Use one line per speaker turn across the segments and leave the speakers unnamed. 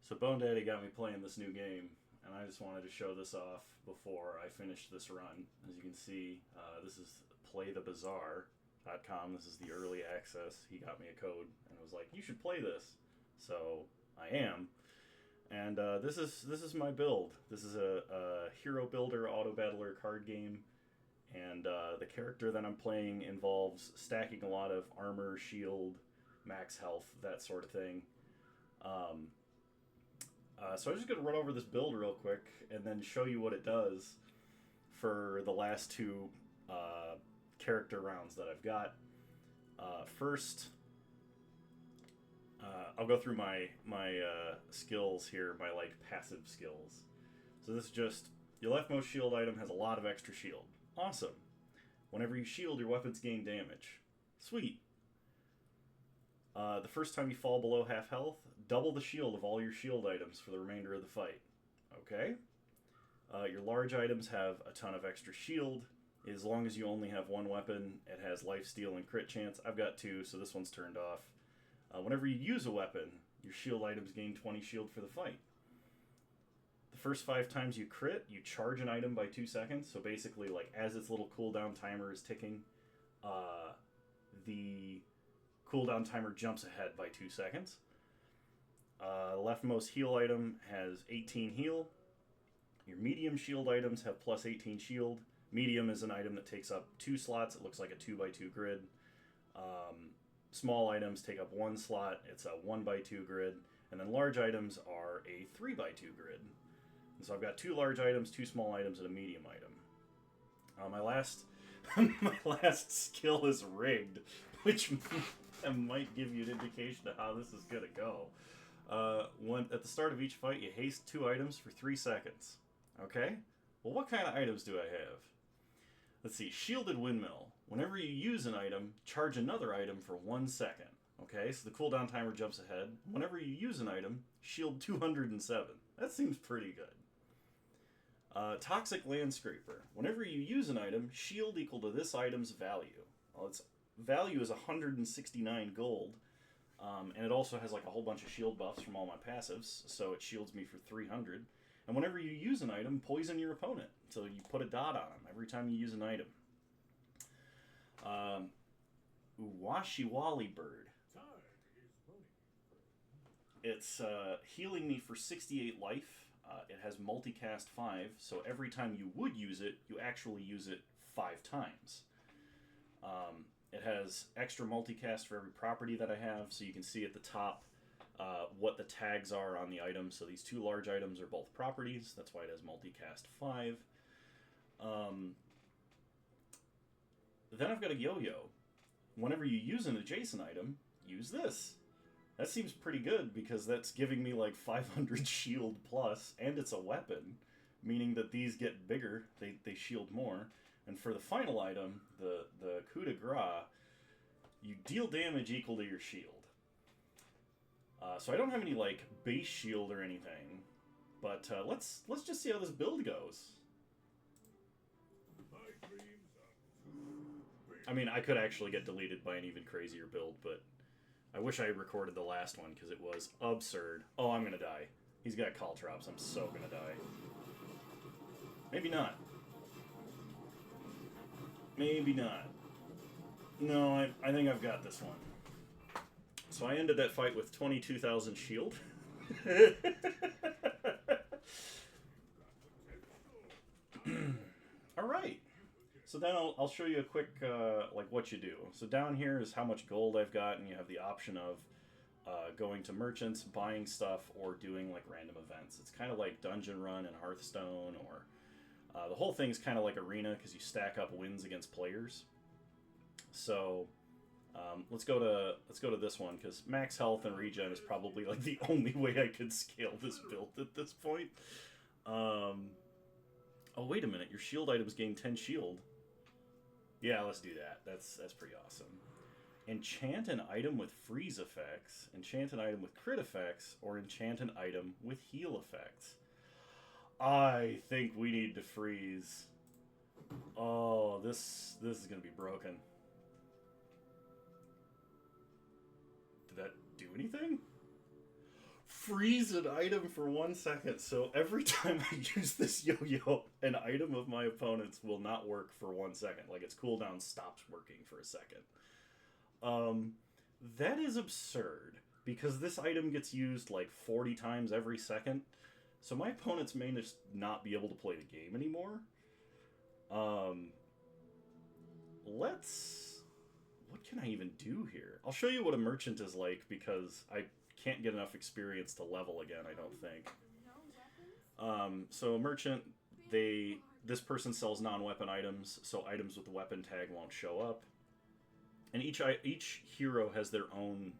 So Bone Daddy got me playing this new game, and I just wanted to show this off before I finished this run. As you can see, this is playthebazaar.com. This is the early access. He got me a code and was like, "You should play this." So I am, and this is my build. This is a hero builder auto battler card game, and the character that I'm playing involves stacking a lot of armor, shield, max health, that sort of thing. Um, so I'm just going to run over this build real quick and then show you what it does for the last two character rounds that I've got. First, I'll go through my skills here, my passive skills. So this is just, your leftmost shield item has a lot of extra shield. Awesome. Whenever you shield, your weapons gain damage. Sweet. The first time you fall below half health, double the shield of all your shield items for the remainder of the fight. Okay? Your large items have a ton of extra shield. As long as you only have one weapon, it has lifesteal and crit chance. I've got two, so this one's turned off. Whenever you use a weapon, your shield items gain 20 shield for the fight. The first 5 times you crit, you charge an item by 2 seconds. So basically, as its little cooldown timer is ticking, the cooldown timer jumps ahead by 2 seconds. Leftmost heal item has 18 heal. Your medium shield items have plus 18 shield. Medium is an item that takes up 2 slots. It looks like a 2x2 grid. Small items take up 1 slot. It's a 1x2 grid. And then large items are a 3x2 grid. And so I've got 2 large items, 2 small items, and a medium item. My last my last skill is rigged, which might give you an indication of how this is going to go. At the start of each fight, you haste 2 items for 3 seconds. Okay? Well, what kind of items do I have? Let's see. Shielded Windmill. Whenever you use an item, charge another item for 1 second. Okay? So the cooldown timer jumps ahead. Whenever you use an item, shield 207. That seems pretty good. Toxic Landscraper. Whenever you use an item, shield equal to this item's value. Well, its value is 169 gold. And it also has a whole bunch of shield buffs from all my passives, so it shields me for 300. And whenever you use an item, poison your opponent. So you put a dot on them every time you use an item. Uwashiwali Bird. It's healing me for 68 life. It has multicast 5, so every time you would use it, you actually use it 5 times. It has extra multicast for every property that I have, so you can see at the top what the tags are on the item. So these 2 large items are both properties. That's why it has multicast 5. Then I've got a yo-yo. Whenever you use an adjacent item, use this. That seems pretty good because that's giving me 500 shield plus, and it's a weapon, meaning that these get bigger. They shield more. And for the final item, the coup de grace, you deal damage equal to your shield. So I don't have any base shield or anything, but let's just see how this build goes. I mean, I could actually get deleted by an even crazier build, but I wish I had recorded the last one because it was absurd. Oh, I'm gonna die. He's got caltrops. I'm so gonna die. Maybe not. Maybe not. No, I think I've got this one. So I ended that fight with 22,000 shield. All right. So then I'll show you a quick what you do. So down here is how much gold I've got, and you have the option of going to merchants, buying stuff, or doing random events. It's kind of like Dungeon Run and Hearthstone, or the whole thing's kind of like Arena because you stack up wins against players. So let's go to this one because max health and regen is probably the only way I could scale this build at this point. Oh wait a minute, your shield items gain 10 shield. Yeah, let's do that. That's pretty awesome. Enchant an item with freeze effects, enchant an item with crit effects, or enchant an item with heal effects. I think we need to freeze. Oh, this is gonna be broken. Did that do anything? freeze an item for 1 second. So every time I use this yo-yo, an item of my opponent's will not work for 1 second. Like, its cooldown stops working for a second. That is absurd, because this item gets used like 40 times every second. So my opponents may just not be able to play the game anymore. What can I even do here? I'll show you what a merchant is like, because I can't get enough experience to level again, I don't think. So a merchant, this person sells non-weapon items, so items with the weapon tag won't show up. And each hero has their own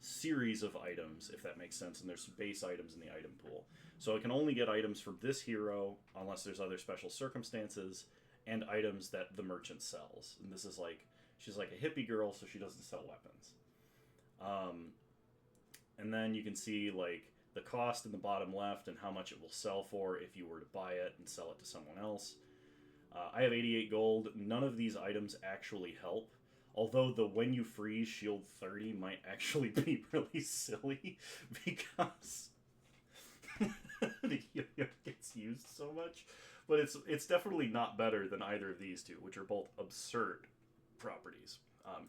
series of items, if that makes sense, and there's base items in the item pool. So I can only get items from this hero unless there's other special circumstances, and items that the merchant sells. And this is like, she's like a hippie girl, so she doesn't sell weapons. And then you can see like the cost in the bottom left and how much it will sell for if you were to buy it and sell it to someone else. I have 88 gold. None of these items actually help. Although the when you freeze shield 30 might actually be really silly, because the yo-yo gets used so much. But it's definitely not better than either of these two, which are both absurd properties.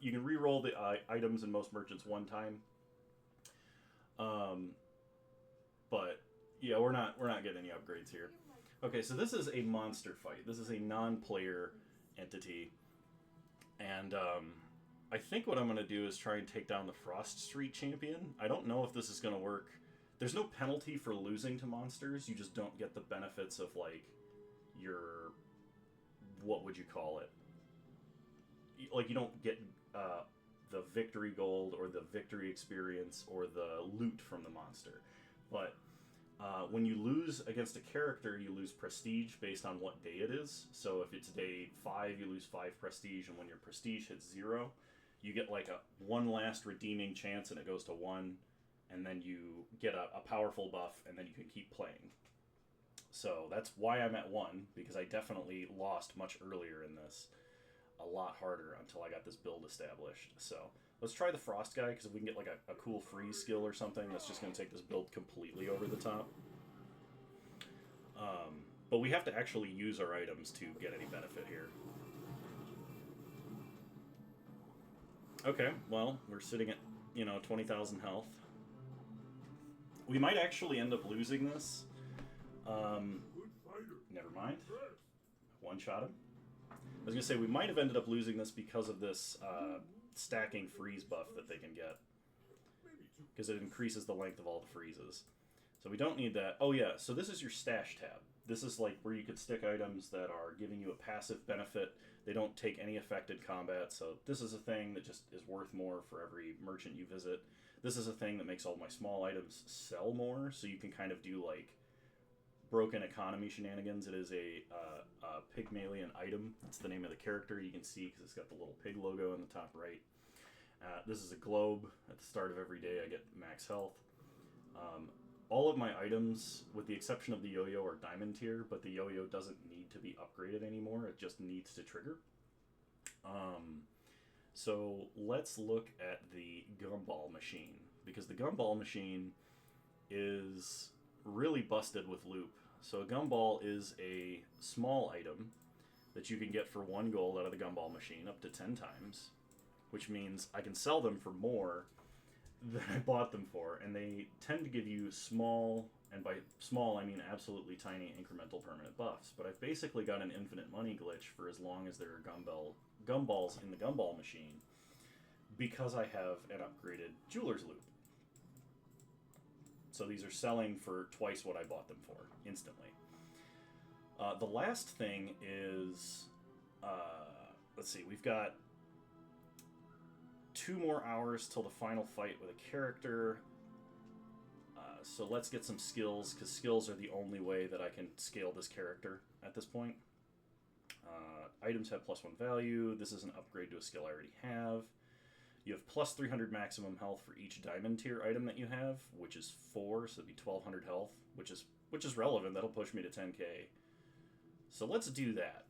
You can re-roll the items in most merchants 1 time. But yeah, we're not getting any upgrades here. Okay, so this is a monster fight. This is a non-player entity. And I think what I'm going to do is try and take down the Frost Street champion. I don't know if this is going to work. There's no penalty for losing to monsters. You just don't get the benefits of, like, your... What would you call it? Like, you don't get the victory gold or the victory experience or the loot from the monster. But when you lose against a character, you lose prestige based on what day it is. So if it's day 5, you lose 5 prestige, and when your prestige hits 0, you get like a one last redeeming chance, and it goes to 1, and then you get a powerful buff, and then you can keep playing. So that's why I'm at 1, because I definitely lost much earlier in this. A lot harder until I got this build established. So let's try the Frost guy, because if we can get like a cool freeze skill or something, that's just going to take this build completely over the top. But we have to actually use our items to get any benefit here. Okay, well, we're sitting at, 20,000 health. We might actually end up losing this. Never mind. One-shot him. I was going to say, we might have ended up losing this because of this stacking freeze buff that they can get. Because it increases the length of all the freezes. So we don't need that. Oh yeah, so this is your stash tab. This is like where you could stick items that are giving you a passive benefit. They don't take any effect in combat, so this is a thing that just is worth more for every merchant you visit. This is a thing that makes all my small items sell more, so you can kind of do like broken economy shenanigans. It is a Pygmalion item. That's the name of the character. You can see because it's got the little pig logo in the top right. This is a globe. At the start of every day I get max health. All of my items, with the exception of the yo-yo, are diamond tier, but the yo-yo doesn't need to be upgraded anymore. It just needs to trigger. So let's look at the gumball machine, because the gumball machine is really busted with loop. So a gumball is a small item that you can get for 1 gold out of the gumball machine up to 10 times, which means I can sell them for more than I bought them for, and they tend to give you small, and by small I mean absolutely tiny incremental permanent buffs, but I've basically got an infinite money glitch for as long as there are gumballs in the gumball machine, because I have an upgraded jeweler's loop. So these are selling for twice what I bought them for, instantly. The last thing is, let's see, we've got 2 more hours till the final fight with a character. So let's get some skills, because skills are the only way that I can scale this character at this point. Items have +1 value. This is an upgrade to a skill I already have. You have plus 300 maximum health for each diamond tier item that you have, which is 4, so it'd be 1200 health, which is relevant. That'll push me to 10k. So let's do that.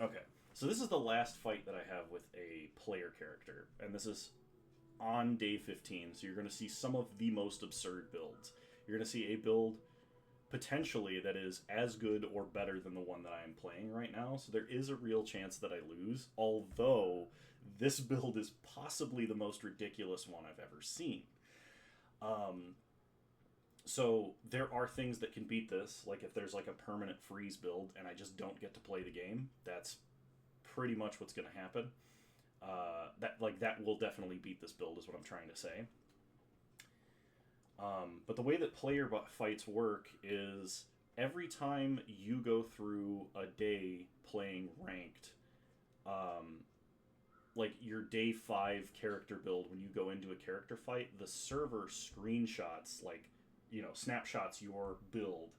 Okay, so this is the last fight that I have with a player character, and this is on day 15. So you're going to see some of the most absurd builds. You're going to see a build potentially that is as good or better than the one that I am playing right now. So there is a real chance that I lose, although this build is possibly the most ridiculous one I've ever seen. So there are things that can beat this, like if there's like a permanent freeze build and I just don't get to play the game, that's pretty much what's going to happen. That will definitely beat this build is what I'm trying to say. But the way that player fights work is every time you go through a day playing ranked, like your day 5 character build, when you go into a character fight, the server screenshots, like, snapshots your build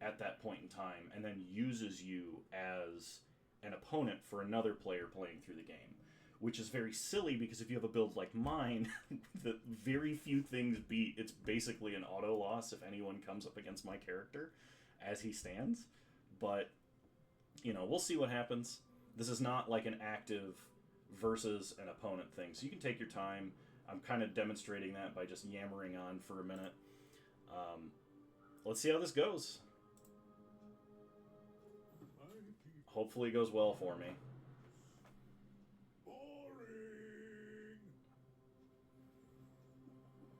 at that point in time and then uses you as an opponent for another player playing through the game. Which is very silly because if you have a build like mine, that very few things beat, it's basically an auto loss if anyone comes up against my character as he stands. But, we'll see what happens. This is not like an active versus an opponent thing. So you can take your time. I'm kind of demonstrating that by just yammering on for a minute. Let's see how this goes. Hopefully it goes well for me.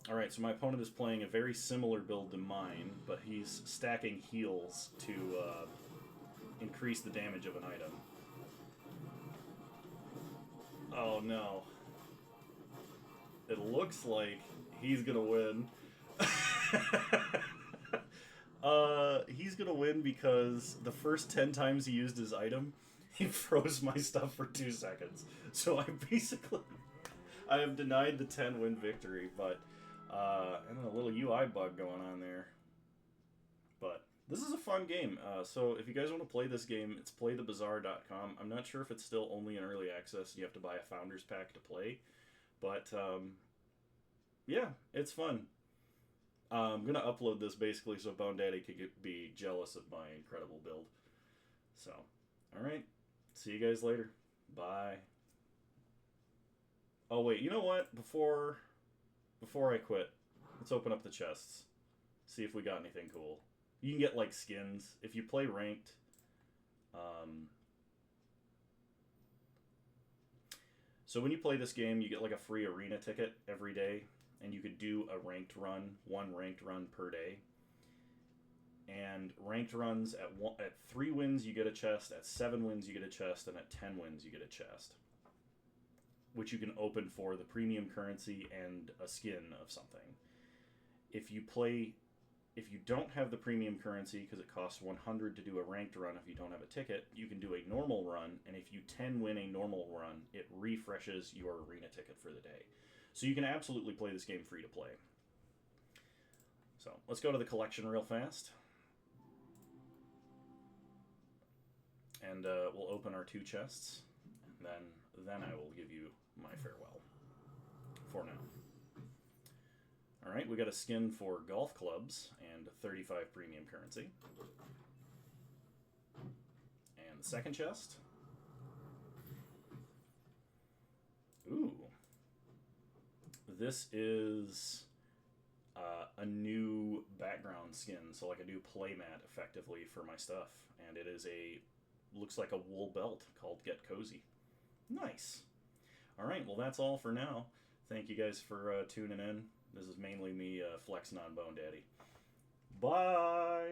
Alright, so my opponent is playing a very similar build to mine, but he's stacking heals to increase the damage of an item. Oh no. It looks like he's gonna win. He's gonna win because the first 10 times he used his item, he froze my stuff for 2 seconds. So I have denied the 10-win victory, but and a little UI bug going on there. But this is a fun game. So if you guys want to play this game, it's playthebazaar.com. I'm not sure if it's still only in early access. You have to buy a founder's pack to play. But yeah, it's fun. I'm going to upload this basically so Bone Daddy could be jealous of my incredible build. So, alright. See you guys later. Bye. Oh wait, you know what? Before I quit, let's open up the chests. See if we got anything cool. You can get like skins. If you play ranked, so when you play this game, you get like a free arena ticket every day. And you could do a ranked run, one ranked run per day. And ranked runs at 3 wins you get a chest, at 7 wins you get a chest, and at 10 wins you get a chest. Which you can open for the premium currency and a skin of something. If you don't have the premium currency, because it costs 100 to do a ranked run if you don't have a ticket, you can do a normal run, and if you 10 win a normal run, it refreshes your arena ticket for the day. So you can absolutely play this game free to play. So let's go to the collection real fast. And we'll open our 2 chests. And then I will give you my farewell. For now. Alright, we got a skin for golf clubs and 35 premium currency. And the second chest. Ooh. This is a new background skin, so like a new playmat effectively for my stuff. And it is looks like a wool belt called Get Cozy. Nice. Alright, well that's all for now. Thank you guys for tuning in. This is mainly me flexing on Bone Daddy. Bye!